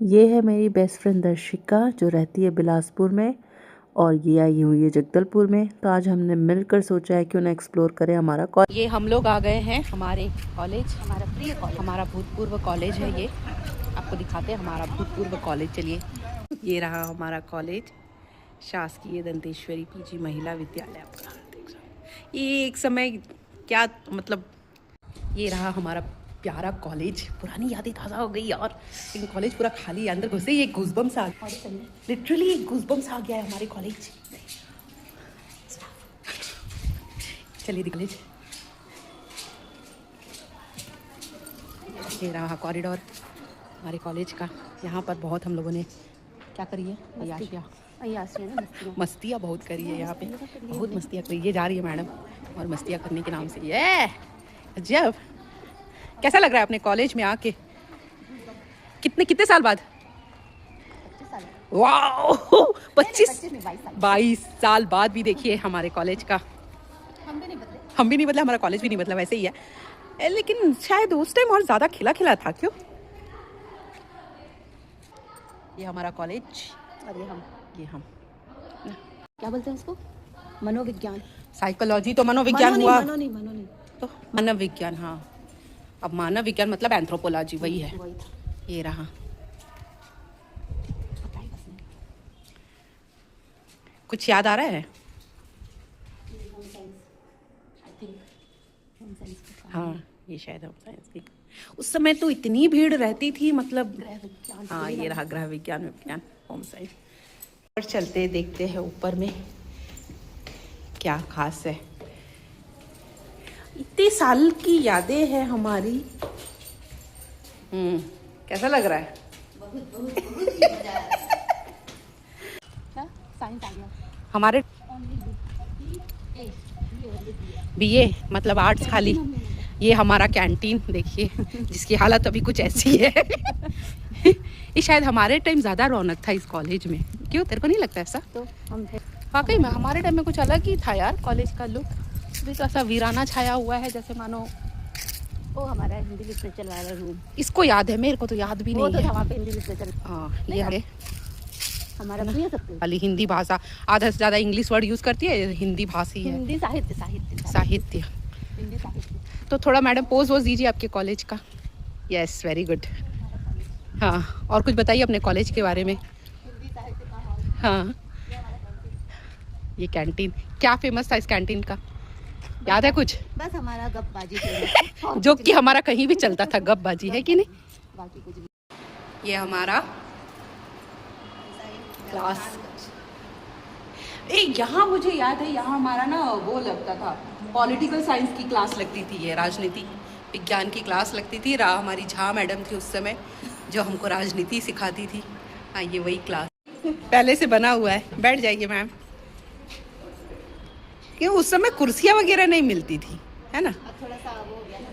ये है मेरी बेस्ट फ्रेंड दर्शिका जो रहती है बिलासपुर में और ये आई हुई है जगदलपुर में। तो आज हमने मिलकर सोचा है क्यों ना एक्सप्लोर करें हमारा कॉलेज। ये हम लोग आ गए हैं हमारे कॉलेज, हमारा प्रिय कॉलेज, हमारा भूतपूर्व कॉलेज है। ये आपको दिखाते हैं हमारा भूतपूर्व कॉलेज। चलिए, ये रहा हमारा कॉलेज, शासकीय दंतेश्वरी पीजी महिला विद्यालय। ये एक समय क्या मतलब, ये रहा हमारा प्यारा कॉलेज। पुरानी यादें ताज़ा हो गई यार, लेकिन कॉलेज पूरा खाली है। अंदर घुसे ही एक गूज़बम्स आ गया, लिटरली एक गूज़बम्स आ गया है हमारे कॉलेज। चलिए कॉलेज, ये रहा कॉरिडोर हमारे कॉलेज का। यहाँ पर बहुत हम लोगों ने क्या करी है, मस्तियाँ बहुत करी है। यहाँ पे बहुत मस्तियाँ करी। ये जा रही है मैडम और मस्तियाँ करने के नाम से। ये जब कैसा लग रहा है अपने कॉलेज में आके? कितने साल बाद? 22 साल बाद भी देखिए हमारे कॉलेज का। हम भी नहीं बदले, हमारा कॉलेज भी नहीं बदला, वैसे ही है। लेकिन शायद उस टाइम और ज़्यादा खिला खिला था, क्यों? ये हमारा कॉलेज और ये हम क्या बोलते हैं उसको? मनोविज्ञान। साइकोलॉजी तो मनोविज्ञान हुआ। मनो नहीं तो मानव विज्ञान, हाँ। अब मानव विज्ञान मतलब एंथ्रोपोलॉजी, वही है। ये रहा। कुछ याद आ रहा है? हाँ, ये शायद होम साइंस की। उस समय तो इतनी भीड़ रहती थी, मतलब हाँ, ये रहा गृह विज्ञान, विज्ञान, होम साइंस। और चलते देखते हैं ऊपर में क्या खास है। इतने साल की यादें हैं हमारी। कैसा लग रहा है? साइंस आ गया हमारे बीए मतलब आर्ट्स खाली। ये हमारा कैंटीन देखिए, जिसकी हालत अभी कुछ ऐसी है। ये शायद हमारे टाइम ज़्यादा रौनक था इस कॉलेज में, क्यों? तेरे को नहीं लगता ऐसा? तो हम थे वाकई में हमारे टाइम में कुछ अलग ही था यार कॉलेज का लुक। अभी तो ऐसा वीराना छाया हुआ है, जैसे मानो वो हमारा हिंदी लिटरेचर वाला रूम। इसको याद है, मेरे को तो याद भी नहीं तो है। वहाँ पे हिंदी लिटरेचर। हाँ, ये है हमारा प्रिय सब्जेक्ट खाली हिंदी भाषा। आधा से ज़्यादा इंग्लिश वर्ड यूज़ करती है, हिंदी भाषी है। हिंदी साहित्य साहित्य। हिंदी साहित्य। तो थोड़ा मैडम पोज वोज दीजिए आपके कॉलेज का। Yes, very good. हाँ, और कुछ बताइए अपने कॉलेज के बारे में। हाँ, ये कैंटीन क्या फेमस था इस कैंटीन का, याद है कुछ? बस हमारा गपबाजी जो कि हमारा कहीं भी चलता था, गपबाजी, है कि नहीं? बाकी कुछ भी। ये हमारा क्लास। यहाँ मुझे याद है, यहाँ हमारा ना वो लगता था, पॉलिटिकल साइंस की क्लास लगती थी। ये राजनीति विज्ञान की क्लास लगती थी। हमारी झा मैडम थी उस समय, जो हमको राजनीति सिखाती थी। हाँ, ये वही क्लास पहले से बना हुआ है। बैठ जाइए मैम। क्यों उस समय कुर्सियाँ वगैरह नहीं मिलती थी, है ना? थोड़ा सा वो हो गया ना,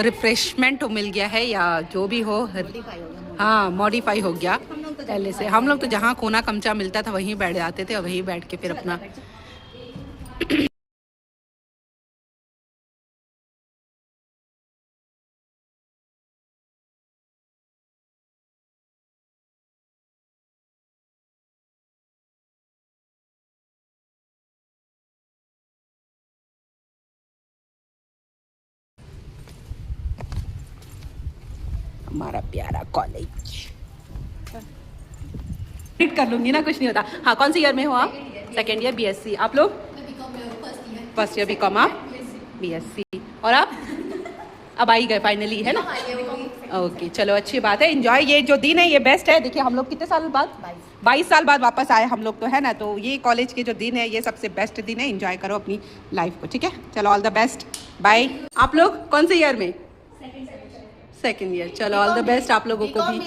रिफ्रेशमेंट मिल गया है या जो भी हो। मॉडिफाई हो गया। हाँ, मॉडिफाई हो गया पहले से। हम लोग तो जहाँ कोना कमचा मिलता था वहीं बैठ जाते थे और वहीं बैठ के फिर अपना हमारा प्यारा कॉलेज। रीड कर लूंगी ना, कुछ नहीं होता। हाँ, कौन सी ईयर में हो आप? Second year BSc. आप लोग? First year BCom. आप बीएससी। और आप अब आई गए फाइनली, है ना? ओके, चलो अच्छी बात है। एंजॉय। ये जो दिन है ये बेस्ट है। देखिए हम लोग कितने साल बाद, 22 साल बाद वापस आए हम लोग, तो है ना? तो ये कॉलेज के जो दिन है ये सबसे बेस्ट दिन है। एंजॉय करो अपनी लाइफ को, ठीक है? चलो, ऑल द बेस्ट, बाय। आप लोग कौन से ईयर में? Second year. चलो, ऑल द बेस्ट आप लोगों को भी।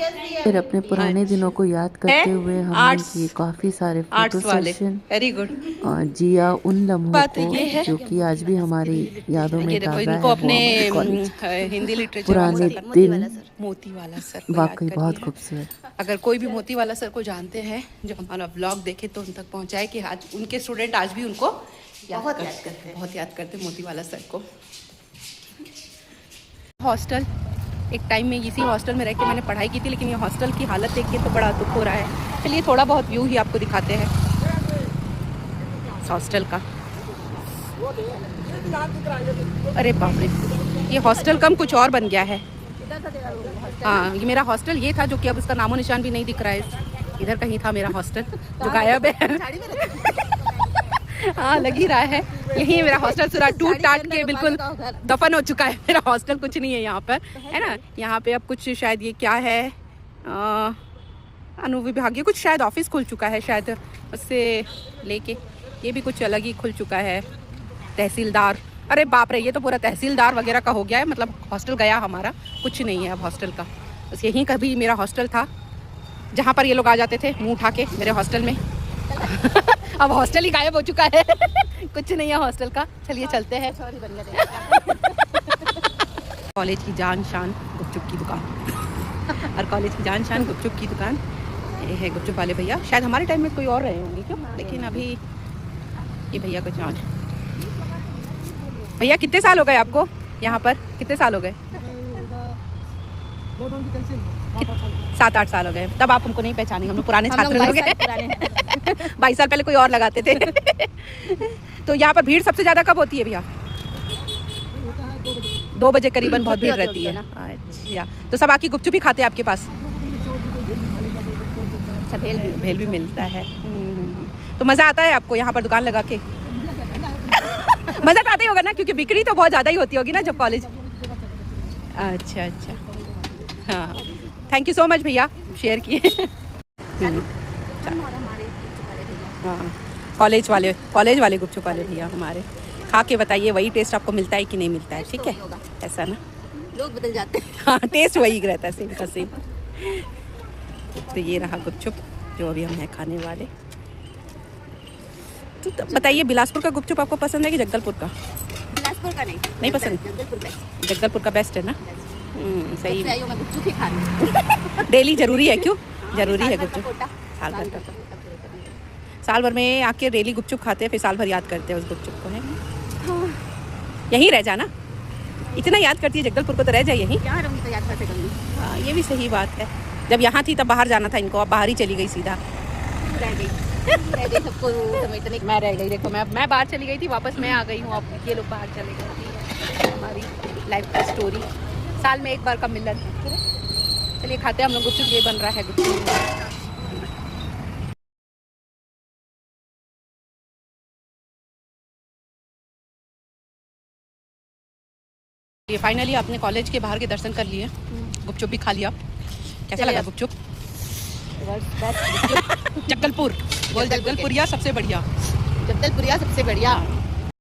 फिर अपने पुराने दिनों को याद करते हुए हमने किए काफी सारे फोटो सेशन वेरी गुड। और जिया उन लम्हों बात ये है, को जो कि आज भी हमारी यादों में ये देखो ताज़ा है। इनको वो अपने हमारे कॉलेज हिंदी लिटरेचर पुराने दिन मोती वाला सर को याद वाकई बहुत करिए। खूबसूरत। अगर कोई भी मोती वाला सर को जानते हैं जो हमारा व्लॉग देखे तो उन तक पहुंचाए कि आज उनके स्टूडेंट आज भी उनको बहुत याद करते हैं मोती वाला सर को। हॉस्टल एक टाइम में इसी हॉस्टल में रह के मैंने पढ़ाई की थी, लेकिन ये हॉस्टल की हालत देख के तो बड़ा दुख हो रहा है। चलिए थोड़ा बहुत व्यू ही आपको दिखाते हैं हॉस्टल का। अरे बाप रे, ये हॉस्टल कम कुछ और बन गया है। हाँ, ये मेरा हॉस्टल ये था, जो कि अब उसका नामो निशान भी नहीं दिख रहा है। इधर कहीं था मेरा हॉस्टल जो गायब है। हाँ, लग ही रहा है यही मेरा हॉस्टल पूरा टूट टाट के बिल्कुल दफन हो चुका है। मेरा हॉस्टल कुछ नहीं है यहाँ पर, है ना। यहाँ पे अब कुछ शायद ये क्या है, अनुविभागीय कुछ शायद ऑफिस खुल चुका है शायद, उससे लेके ये भी कुछ अलग ही खुल चुका है। तहसीलदार, अरे बाप रे, ये तो पूरा तहसीलदार वगैरह का हो गया है। मतलब हॉस्टल गया हमारा, कुछ नहीं है अब हॉस्टल का। बस यहीं कभी मेरा हॉस्टल था, जहाँ पर ये लोग आ जाते थे मुंह उठा के मेरे हॉस्टल में। अब हॉस्टल ही गायब हो चुका है। कुछ नहीं है हॉस्टल का। चलिए चलते हैं। कॉलेज की जान शान गुपचुप की दुकान। और कॉलेज की जान शान गुपचुप की दुकान ये है गुपचुप वाले भैया। शायद हमारे टाइम में कोई और रहे होंगे क्यों, लेकिन अभी ये भैया कुछ और। भैया कितने साल हो गए आपको यहाँ पर, कितने साल हो गए? 7-8 साल हो गए। तब आप हमको नहीं पहचानेंगे, हम लोग पुराने छात्र लोग हैं। 22 साल पहले कोई और लगाते थे। तो यहाँ पर भीड़ सबसे ज़्यादा कब होती है भैया? 2 बजे करीबन बहुत भीड़ रहती है। अच्छा, तो सब आके गुपचुप ही खाते हैं आपके पास? अच्छा, भेल भी मिलता है। तो मज़ा आता है आपको यहाँ पर दुकान लगा के? मज़ा तो आता ही होगा ना, क्योंकि बिक्री तो बहुत ज़्यादा ही होती होगी ना जब कॉलेज। अच्छा अच्छा, हाँ, थैंक यू सो मच भैया, शेयर किए। हाँ, कॉलेज वाले गुपचुप वाले भैया हमारे। खा के बताइए वही टेस्ट आपको मिलता है कि नहीं मिलता है। ठीक है, ऐसा ना, लोग बदल जाते हैं। हाँ, टेस्ट वही रहता है, सेम का सेम। तो ये रहा गुपचुप जो अभी हम हैं खाने वाले। तो बताइए, बिलासपुर का गुपचुप आपको पसंद है कि जगदलपुर का? बिलासपुर का नहीं पसंद? जगदलपुर का बेस्ट है ना। सही है। मैं गुपचुप ही खा रही हूँ। डेली जरूरी है? क्यों जरूरी है गुपचुप? साल भर का, साल भर में आके डेली गुपचुप खाते हैं, फिर साल भर याद करते हैं उस गुपचुप को, है। हाँ। यहीं रह जाना, इतना याद करती है जगदलपुर को, तो रह जाए यहीं। यहाँ रहूँगी तो याद कैसे करूँगी? हाँ, ये भी सही बात है। जब यहाँ थी तब बाहर जाना था इनको, अब बाहर ही चली गई सीधा। रह गई सबको समेटने। मैं रह गई, देखो मैं बाहर चली गई थी, वापस मैं आ गई हूँ, अब ये लोग बाहर चले गए। हमारी लाइफ का स्टोरी, साल में एक बार का मिलन है। चलिए खाते हैं हम लोग गुपचुप। ये बन रहा है गुपचुप। ये फाइनली आपने कॉलेज के बाहर के दर्शन कर लिए, गुपचुप भी खा लिया। कैसा लगा गुपचुप? जगदलपुर बोल, जगदलपुरिया सबसे बढ़िया। जगदलपुरिया सबसे बढ़िया।